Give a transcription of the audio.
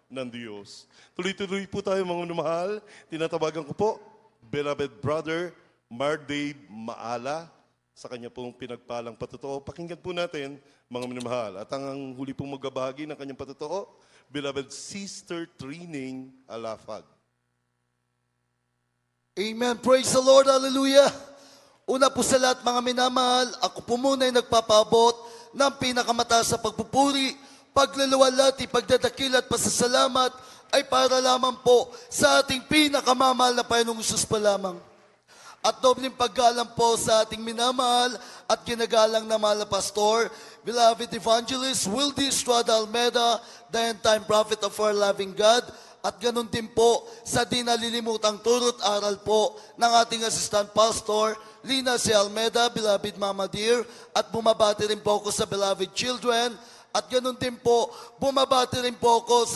ng Diyos. Tuloy-tuloy po tayo mga minamahal. Tinatawagan ko po, beloved brother Mar Dave Maala, sa kanya pong pinagpalang patotoo. Pakinggan po natin, mga minamahal. At ang huli pong magbabahagi ng kanyang patotoo, beloved Sister Trining Alafag. Amen. Praise the Lord. Hallelujah. Una po sa lahat mga minamahal, ako po muna ay nagpapabot ng pinakamataas sa pagpupuri, pagluluwalhati, pagdadakil at pasasalamat ay para lamang po sa ating pinakamamahal na Panginoong Hesus pa lamang. At dobleng paggalang po sa ating minamahal at ginagalang na mahal na pastor, beloved evangelist Wildy Estrada Almeda, the end-time prophet of our loving God, at ganun din po sa di nalilimutang turo't aral po ng ating assistant pastor, Lina C. Almeda, beloved Mama Dear, at bumabati rin po ako sa beloved children, at ganun din po, bumabati rin po ako sa